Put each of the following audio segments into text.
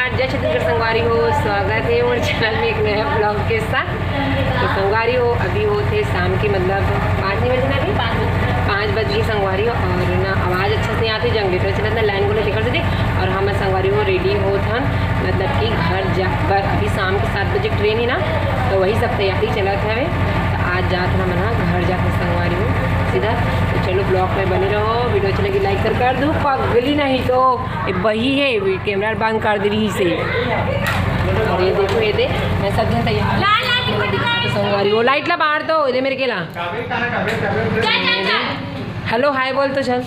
नमस्कार, जय छत्तीसगढ़ संगवारी हो। स्वागत है और चैनल में एक नया ब्लॉग के साथ। तो संगवारी हो अभी हो थे शाम के मतलब 5 बजे ना, अभी 5 बज गई संगवारी हो। और ना आवाज़ अच्छा से आती जनरेटर चला था, लाइन को दिखा थे। और हम संगवारी हो रेडी हो था मतलब कि घर जाकर अभी शाम के 7 बजे ट्रेन है ना, तो वही सब तैयारी चला था। तो आज जाते हम ना घर जाकर संगवारी हो सीधा। तो चलो ब्लॉग में बने रहो, वीडियो अच्छी लगी लाइक कर दो। पगली नहीं तो वही है, कैमरा बंद कर दी रही से। ये देखो ये दे मैं सब जन तैयार तो संगवारी हो लाइट ला बाहर दो दे मेरे के ला। हेलो हाय बोल तो चल।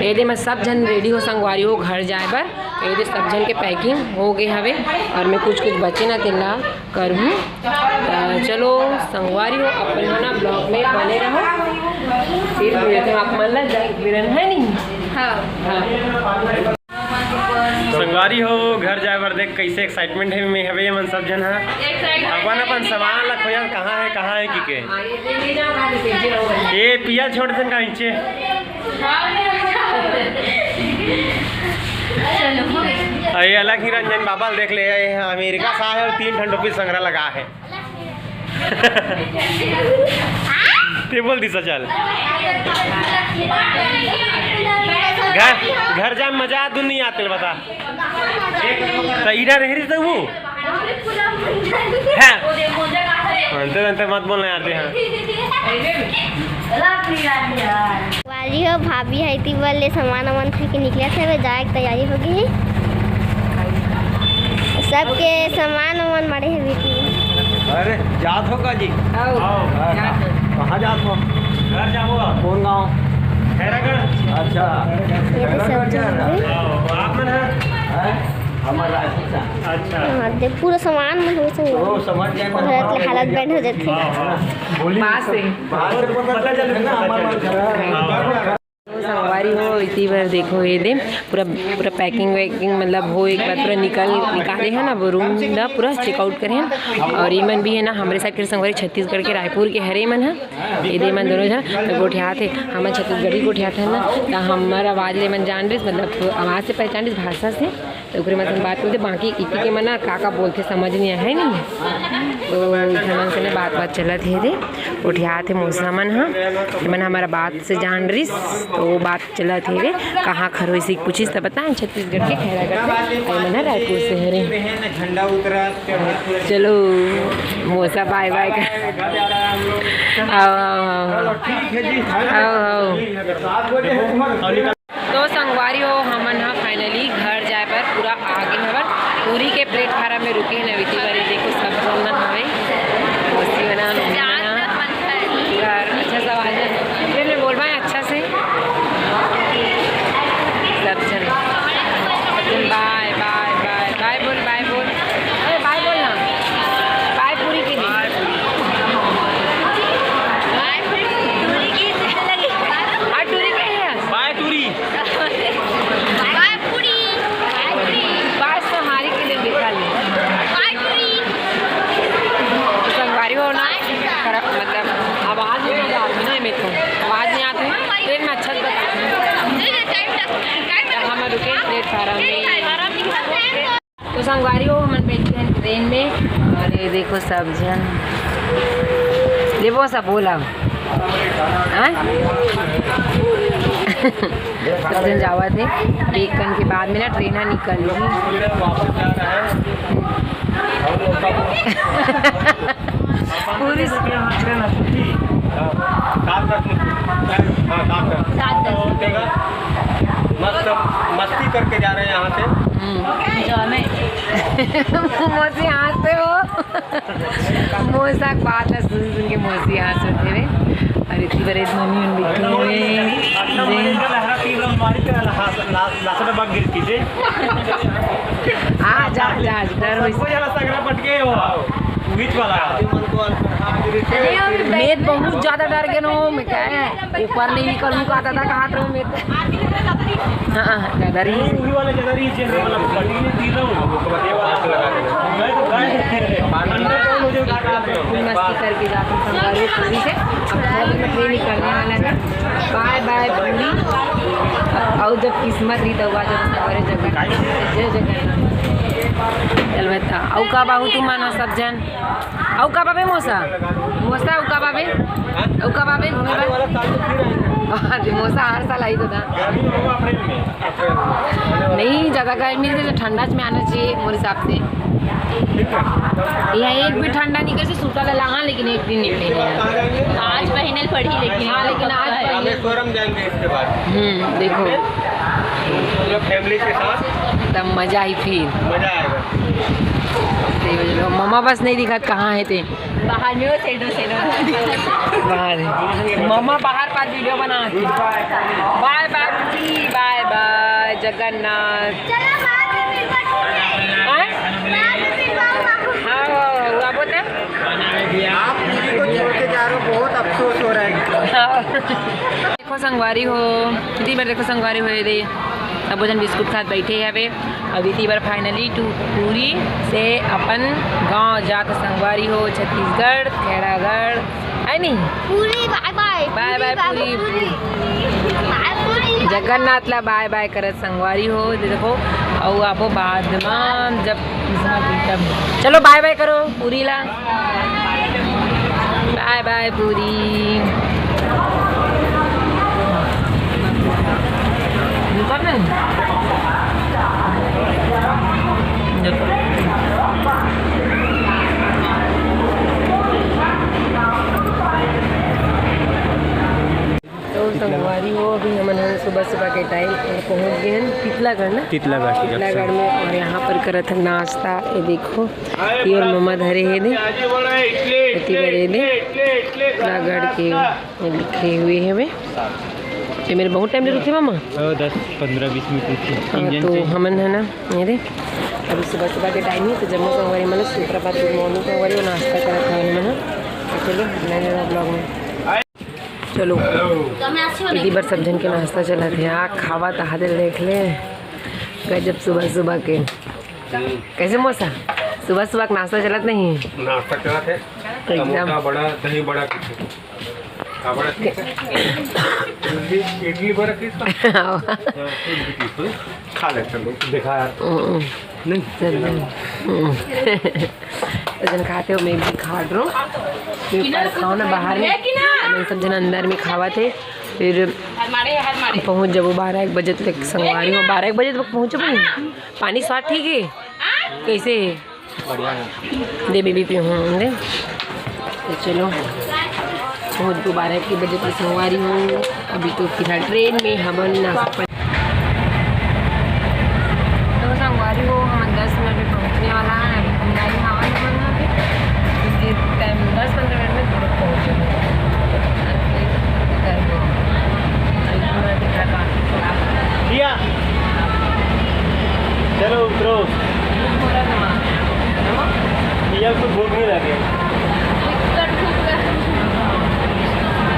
ये दे मैं सब जन रेडी हो संगवारी हो घर जाए पर। ये दे सब जन के पैकिंग हो गए हवे और मैं कुछ बचे ना तिल्ला करूँ। चलो संगवारी हो अपन ना ब्लॉग में बने रहो, फिर मिलते हैं आप मन विरन है नहीं। हाँ हाँ संगवारी हो घर जाए बर देख कैसे एक्साइटमेंट है में हवे मन सब जन है अपन सामान ला खोया कहाँ है कि के ये पिया छोड़ देन का नीचे। ये अलग ही रंजन बाबा देख ले अमेरिका सा है और 3 ठंड रुपये संग्रह लगा है। बोल दी चल घर जा मजा दूर नहीं आते बता तो इधर रह रही तो वो अंतर मत बोलना यार। वाली हो भाभी है ती वाले सामान वामान खा के निकले थे, वे जाए की तैयारी हो गई है। सबके सामान वामान बड़े हैं बेटी। अरे जात हो का जी? कहाँ जात हो? घर जाओ। कौन गाँव? खैरागढ़। अच्छा आप मन है हमारा अच्छा। हाँ देख पूरा सामान में हो संग वो समझ गए और हालत बैंड हो जाती बोली पास से पता चल ना हमारा संगवारी हो इसी बार देखो ये दे पूरा पैकिंग वैकिंग मतलब हो एक बार पूरा निकाले हैं ना वो रूम ना पूरा चेकआउट करे हैं। और ये मन भी है ना हमारे साइड के संगवारी छत्तीसगढ़ के रायपुर के हरे मन है ये दे मन दोनों है तो गोठिया थे हम छत्तीसगढ़ी गोठिया थे ना, तो हमारा आवाज़ ले मन जान रही मतलब आवाज़ से पहचान रही भाषा से, तो ओकरे मतलब बात करते बाकी इसी के मन का बोलते समझ नहीं है नहीं। तो मन से बात चलत है दे गोठिया थे मौसा मन मन हमारा बात से जान रही तो बात चला थे वे कहाँ खरो इसी पूछिस तो बताएं छत्तीसगढ़ के खैरागढ़ से मन है रायपुर से हरे। झंडा उतरा चलो मौसा बाय बाय तो संगवारी हो हमन हाँ फाइनली घर जाए पर पूरा आगे हवन पूरी के प्लेटफार्म में रुके न विधि वाले देखो सब जन हवे बना अच्छा सवाल है मैं बोल पाए अच्छा से सब जन बाय बाय बाय बाय बोल बाय बोल अरे बाय बोल ना बाय पूरी के लिए टूरी के है बाय टूरी बाय सहारी के लिए देखा ले संगवारी हो ना मतलब आवाज़ नहीं आती ना मेरे को आवाज़ नहीं आती ट्रेन में अच्छा हम रुके प्लेटफार्म में। तो संगवारी हो हम बैठे हैं ट्रेन में और ये देखो सब जन ये वो सब बोला सब जन जावा थे एक कन के बाद में ना ट्रेन निकल पूरी मस्ती करके जा रहे हैं यहाँ से मौसी हंसते हो मौसा बात है सुन के मौसी हंस उठे हुए और इतनी बड़े मम्मी डर मैं बहुत ज़्यादा डर गया हो मैं क्या है ऊपर नहीं निकलूँ का आता था कहाँ तो मैं हाँ ज़्यादा रही मस्ती करके जाते संगवारी पूरी से अब ट्रेन निकलने वाला था। बाय बाय पूरी और जब किस्मत रही तो जब जगह त औ का बाहु तू माना सब जन औ का बाबे मोसा मोसा औ का बाबे घूमे बा मोसा हर साल आई तो था नहीं ज़्यादा गर्मी से तो ठंडा में आना चाहिए मोरे हिसाब से। यहाँ एक भी ठंडा नहीं कैसे सूटा लगा हाँ लेकिन एक भी नहीं पहने आज पहने पड़ी लेकिन हाँ लेकिन आज रामेश्वरम जाएंगे इसके बाद देखो फैमिली के साथ तब मज़ा ही फिर मजा आएगा। मामा बस नहीं दिखा कहाँ है ते बाहर में वो सेडो बाहर मामा बाहर पास वीडियो बना bye bye bye bye Jagannath हाँ हुआ बोलते आप दीदी को छोड़ के जा रहे हो, बहुत अफसोस हो रहा है। देखो संगवारी हो इतनी बार देखो संगवारी हो रे अब भोजन बिस्कुट खात बैठे है अबे अभी इतनी बार फाइनली पूरी से अपन गांव जाकर संगवारी हो छत्तीसगढ़ खैरागढ़ है नहीं पूरी बाय बाय बाय बाय पूरी जगन्नाथ ला बाय बाय करत संगवारी हो देखो और आपो बाद में जब चलो बाय बाय करो पूरी ला बाय बाय पूरी तो संगवारी हो अभी हम सुबह के टाइम पहुंच गए हैं तितलागढ़ ना तितलागढ़ में और यहाँ पर करत है नाश्ता ये देखो ये और मम्मा धरे है दे तितलागढ़ के लिखे हुए हैं वे ये मेरे बहुत टाइम ले रुके मामा 10-15-20 मिनट हाँ तो हमन है ना मेरे अभी सुबह के टाइम ही तो जम्मू संगवारी मैंने सुप्रभात गुड मॉर्निंग संगवारी और नाश्ता करा था मैंने चलो नए ब्लॉग में चलो इतनी बार सब जन के नाश्ता चला थे यहाँ खावा तो हाथ देख ले गजब सुबह के कैसे मौसा सुबह का नाश्ता चलत नहीं नाश्ता करा थे एकदम बड़ा दही बड़ा इडली बड़ा खा लेते लोग देखा यार नहीं जन खाते हो मैं भी खा रहा हूँ खाओ ना बाहर में सब जन अंदर में खावा थे फिर पहुँच जब 12-1 बजे तक संगवारी हो 12-1 बजे तक पहुँचो पानी स्वाद ठीक है कैसे दे बेबी पी हूँ दे तो चलो पहुँच 12-1 बजे तक संगवारी हूँ अभी तो फिलहाल ट्रेन में हम नाश्ता तो संगवारी हो हम 10 मिनट में पहुँचने वाला है अभी फिलहाल हवा इसलिए टाइम 10-15 मिनट में तुरंत पहुँचेंगे चलो उतरो भैया को भूख नहीं लगे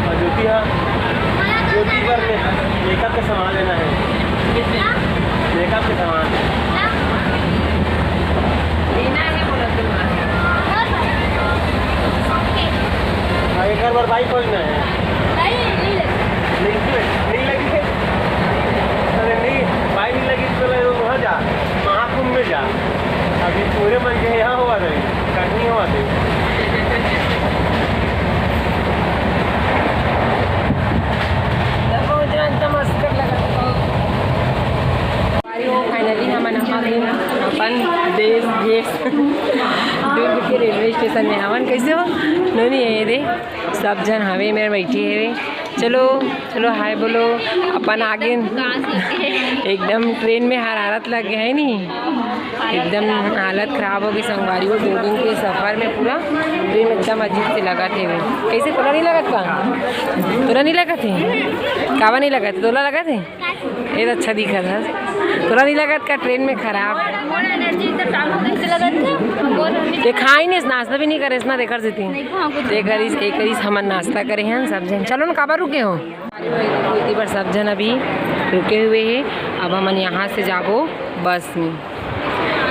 और ज्योति पर मेकअप का सामान लेना है मेकअप के सामान लेना है बोला एक बार बाइक खोजना है नहीं लगी है अरे नहीं बाइक नहीं लगी तो वहाँ जा महाकुंभ में जा अभी पूरे मन के यहाँ हुआ नहीं कहीं हुआ नहीं फाइनली हम अपन देश दुर्ग के रेलवे स्टेशन में हवन कैसे हो नहीं है ये दे सब जन हवे में बैठी है चलो चलो हाय बोलो अपन आगे एकदम ट्रेन में हरारत लग गया है नहीं एकदम हालत ख़राब हो गई संगवारी को 2 दिन के सफ़र में पूरा ट्रेन एकदम अजीब से लगा थे वे कैसे तोला नहीं लगा था तोला नहीं लगा थे कावा नहीं लगा थे तोला लगा थे ये तो अच्छा दिखा था तोला नहीं लगा था ट्रेन में खराब ये खाई नहीं नाश्ता भी नहीं करे ना देखकर देती एक हम नाश्ता करे हैं सब जन चलो ना काबा रुके हो इतनी बार सब जन अभी रुके हुए हैं अब हम यहाँ से जाबो बस में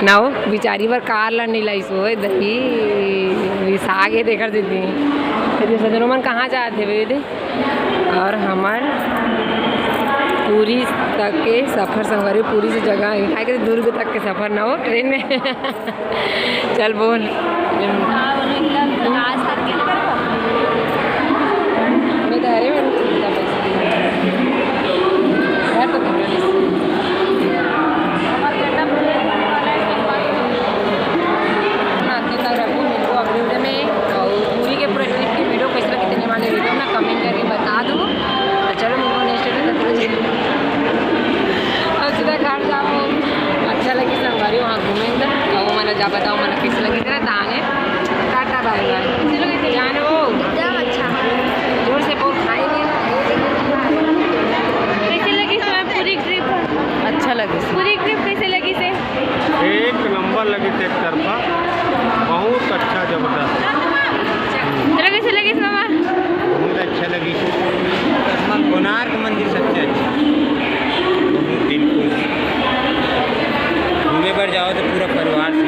ना हो बेचारी बार कार लड़ने लाई सो दही आगे देखकर देती सजनों मन कहाँ जाते वे दे और हमार पूरी तक के सफ़र संगवारी पूरी से जगह है खाए के दुर्ग तक के सफ़र ना हो ट्रेन में चल बोल मैं तो अरे मैं तो पूरी के पूरे ट्रिप की वीडियो कैसे कितने वाले वीडियो मैं कमेंट करके बता दूँ। तो चलो मुझको नेक्स्ट सीधा घर जाओ अच्छा लगी संगवारी वहाँ घूमेंगे और मैंने जा बताओ मैंने कैसे लगी तेरा दाने टाटा बाय बाय जान वो एकदम अच्छा जोर से बोल खाएंगे कैसे लगी तुम्हें पूरी ट्रिप? अच्छा लगे पूरी ट्रिप कैसे लगी से? एक नंबर लगी थे एक तरफा, बहुत अच्छा जबरदस्त, तेरा कैसे लगी मामा? बहुत अच्छा लगी। कोणार्क मंदिर सबसे अच्छा, दिल को घूमे पर जाओ तो पूरा परिवार से